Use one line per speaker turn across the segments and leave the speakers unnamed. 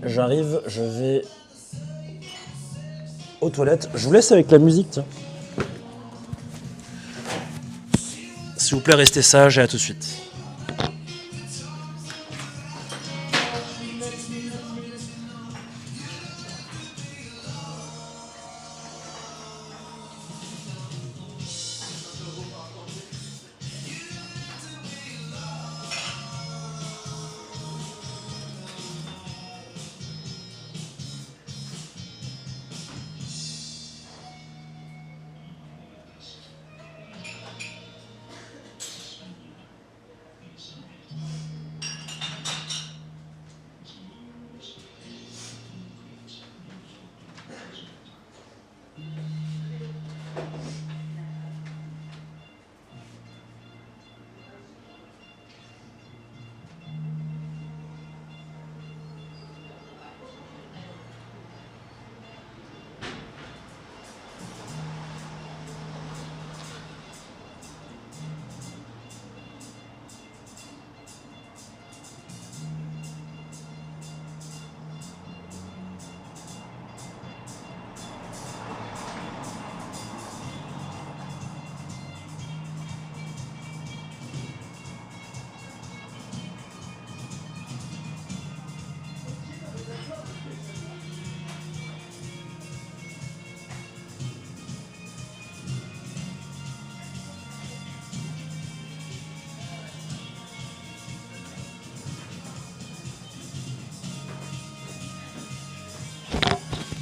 j'arrive, je vais aux toilettes. Je vous laisse avec la musique, tiens. S'il vous plaît, restez sages et à tout de suite.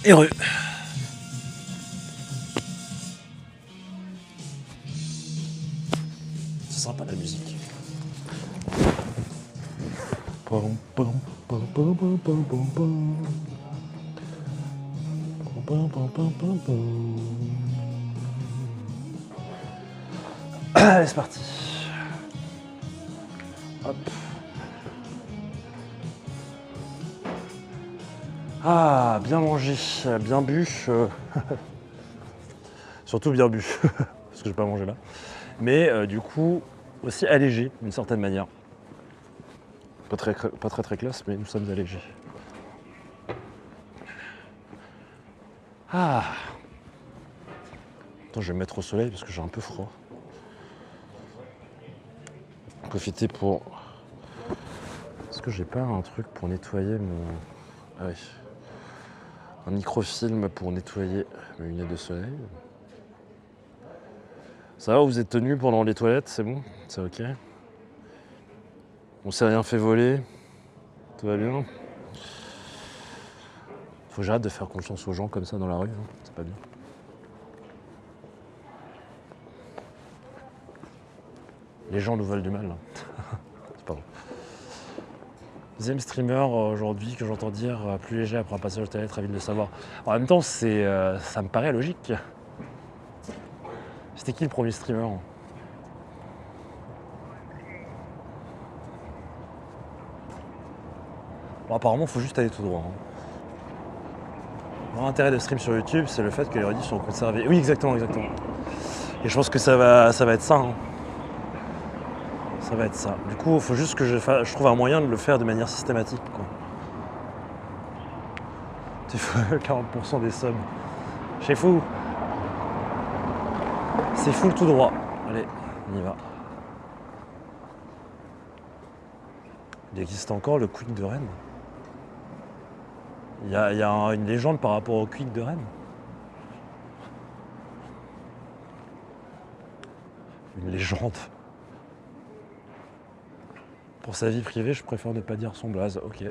Heureux. C'est sympa la musique. Allez, c'est parti. Hop. Ah, bien mangé, bien bu. Surtout bien bu, parce que je n'ai pas mangé là. Mais du coup, aussi allégé d'une certaine manière. Pas très classe, mais nous sommes allégés. Ah. Attends, je vais me mettre au soleil parce que j'ai un peu froid. Profiter pour... Est-ce que j'ai pas un truc pour nettoyer mon... Ah oui. Un microfilm pour nettoyer mes lunettes de soleil. Ça va, vous êtes tenus pendant les toilettes, c'est bon? C'est ok? On s'est rien fait voler? Tout va bien? Faut que j'arrête de faire confiance aux gens comme ça dans la rue, hein. C'est pas bien. Les gens nous veulent du mal, là. C'est pas vrai. Deuxième streamer aujourd'hui que j'entends dire plus léger après un passage au télé, très vite de le savoir. En même temps, ça me paraît logique. C'était qui le premier streamer? Bon, apparemment, il faut juste aller tout droit. L'intérêt de stream sur YouTube, c'est le fait que les rediffs sont conservés. Oui, exactement. Et je pense que ça va être ça. Ça va être ça. Du coup, il faut juste que je trouve un moyen de le faire de manière systématique, quoi. C'est fou, 40% des subs. C'est fou. C'est full tout droit. Allez, on y va. Il existe encore le Quick de Rennes. Il y a une légende par rapport au Quick de Rennes. Une légende. Pour sa vie privée, je préfère ne pas dire son blaze. Ok.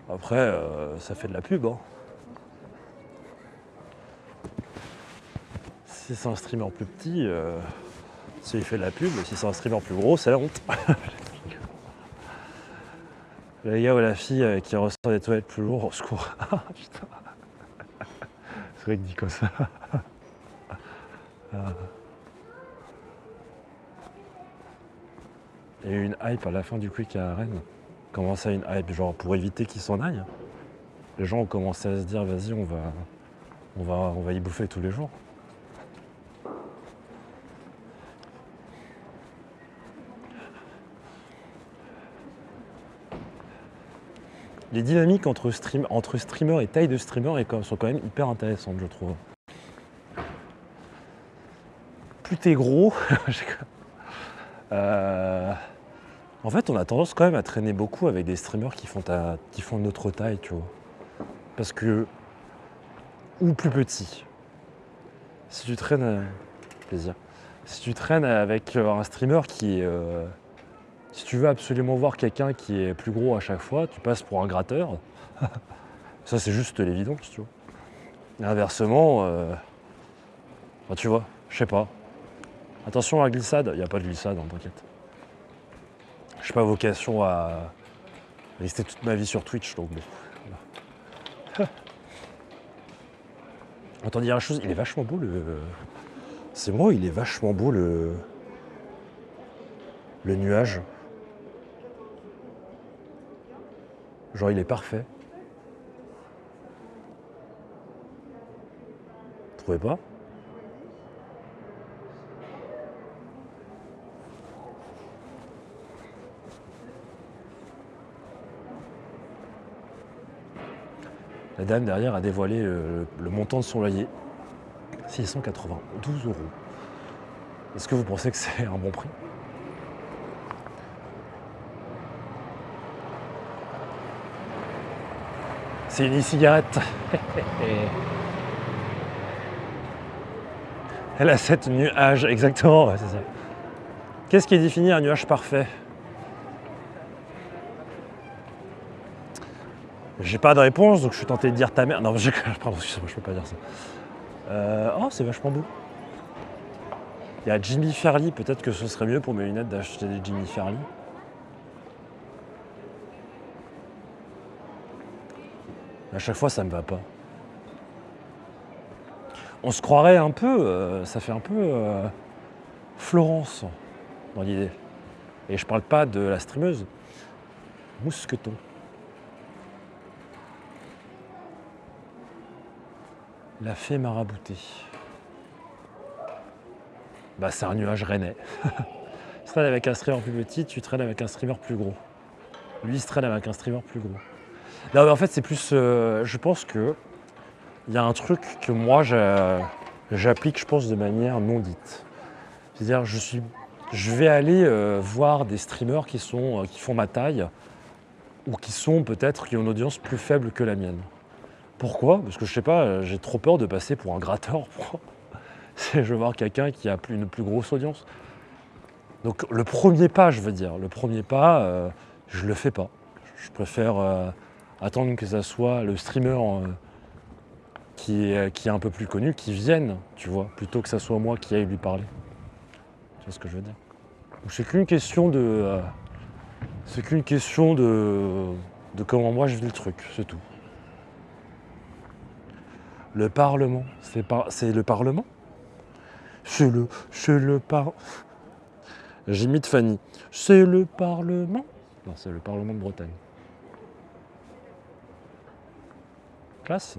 Après, ça fait de la pub, hein. Si c'est un streamer plus petit, il fait de la pub. Si c'est un streamer plus gros, c'est la honte. Le gars ou la fille qui ressort des toilettes plus lourds, au secours. Putain. C'est vrai que dit comme ça. Il y a eu une hype à la fin du Quick à Rennes. Comment ça, une hype? Genre pour éviter qu'ils s'en aillent. Les gens ont commencé à se dire, vas-y, on va y bouffer tous les jours. les dynamiques entre streamers et taille de streamer sont quand même hyper intéressantes, je trouve. Plus t'es gros, en fait, on a tendance quand même à traîner beaucoup avec des streamers qui font notre taille, tu vois. Parce que, ou plus petit. Si tu traînes, plaisir. Si tu traînes avec un streamer si tu veux absolument voir quelqu'un qui est plus gros à chaque fois, tu passes pour un gratteur. Ça, c'est juste l'évidence, tu vois. Et inversement, tu vois, je sais pas. Attention à la glissade, il n'y a pas de glissade, hein, t'inquiète. Je n'ai pas vocation à rester toute ma vie sur Twitch, donc bon. Voilà. Autant dire une chose, il est vachement beau C'est moi, il est vachement beau le nuage. Genre, il est parfait. Vous trouvez pas? La dame derrière a dévoilé le montant de son loyer. 692 €. Est-ce que vous pensez que c'est un bon prix? C'est une e-cigarette. Elle a 7 nuages, exactement, ouais, c'est ça. Qu'est-ce qui définit un nuage parfait? J'ai pas de réponse, donc je suis tenté de dire ta mère. Non, pardon, excusez-moi, je peux pas dire ça. Oh, c'est vachement beau. Il y a Jimmy Fairly, peut-être que ce serait mieux pour mes lunettes d'acheter des Jimmy Fairly. À chaque fois, ça me va pas. On se croirait un peu, ça fait un peu Florence dans l'idée. Et je parle pas de la streameuse. Mousqueton. La fée maraboutée. Bah, c'est un nuage rennais. Tu traînes avec un streamer plus petit, tu traînes avec un streamer plus gros. Lui, il se traîne avec un streamer plus gros. Non, mais en fait, c'est plus. Je pense que il y a un truc que moi j'applique, je pense, de manière non dite. C'est-à-dire, je vais aller voir des streamers qui font ma taille ou qui ont une audience plus faible que la mienne. Pourquoi? Parce que je sais pas, j'ai trop peur de passer pour un gratteur. Je veux voir quelqu'un qui a une plus grosse audience. Donc le premier pas, je veux dire, je le fais pas. Je préfère attendre que ça soit le streamer qui est un peu plus connu, qui vienne, tu vois, plutôt que ça soit moi qui aille lui parler. Tu vois ce que je veux dire? Donc, c'est qu'une question de comment moi je vis le truc, c'est tout. Le Parlement, c'est le Parlement? C'est le Parlement. J'imite Fanny. C'est le Parlement? Non, c'est le Parlement de Bretagne. Classe.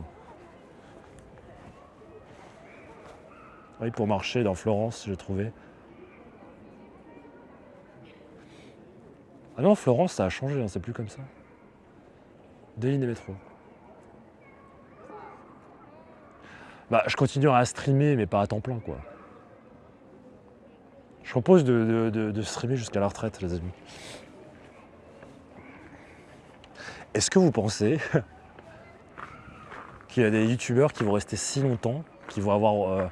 Oui, pour marcher dans Florence, j'ai trouvé. Ah non, Florence, ça a changé, hein, c'est plus comme ça. 2 lignes de métro. Bah, je continuerai à streamer, mais pas à temps plein, quoi. Je propose de streamer jusqu'à la retraite, les amis. Est-ce que vous pensez qu'il y a des youtubeurs qui vont rester si longtemps, qui vont avoir,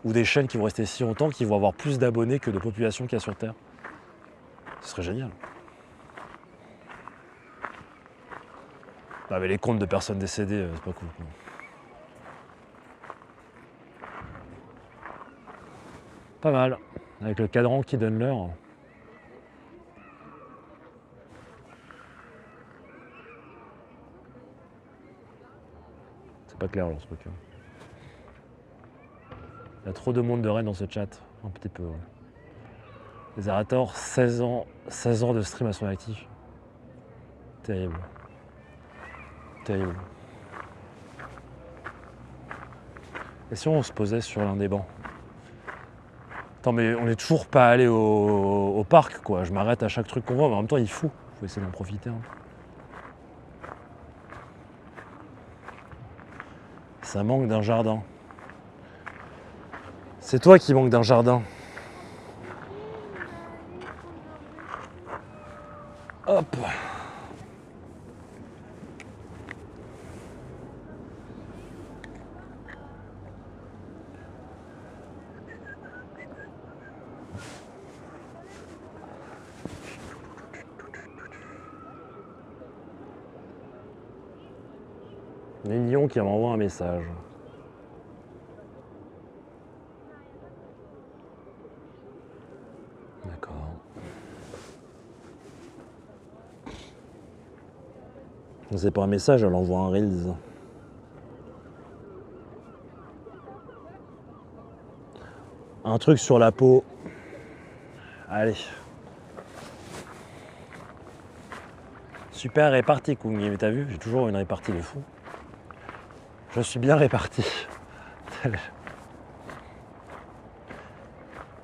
ou des chaînes qui vont rester si longtemps, qui vont avoir plus d'abonnés que de population qu'il y a sur Terre? Ce serait génial. Non, mais les comptes de personnes décédées, c'est pas cool, quoi. Pas mal. Avec le cadran qui donne l'heure. C'est pas clair alors ce truc. Il y a trop de monde de Rennes dans ce chat. Un petit peu. Ouais. Les Arator, 16 ans de stream à son actif. Terrible. Terrible. Et si on se posait sur l'un des bancs? Attends, mais on n'est toujours pas allé au parc, quoi. Je m'arrête à chaque truc qu'on voit, mais en même temps, il faut essayer d'en profiter. Hein. Ça manque d'un jardin. C'est toi qui manque d'un jardin. Hop. Lénion qui m'envoie un message. D'accord. C'est pas un message, elle envoie un Reels. Un truc sur la peau. Allez. Super réparti, Kungi. Mais t'as vu, j'ai toujours une répartie de fou. Je suis bien réparti.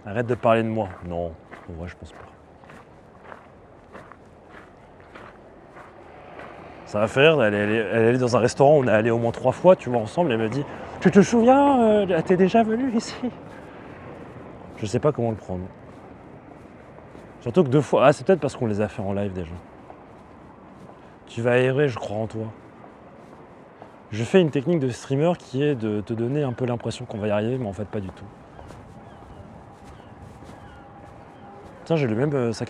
Arrête de parler de moi. Non, en vrai, je pense pas. Ça va faire rire, elle est allée dans un restaurant, on est allé au moins 3 fois, tu vois, ensemble, elle me dit « Tu te souviens, t'es déjà venu ici ?» Je sais pas comment le prendre. Surtout que 2 fois... Ah, c'est peut-être parce qu'on les a fait en live déjà. Tu vas errer, je crois en toi. Je fais une technique de streamer qui est de te donner un peu l'impression qu'on va y arriver, mais en fait pas du tout. Tiens, j'ai le même sac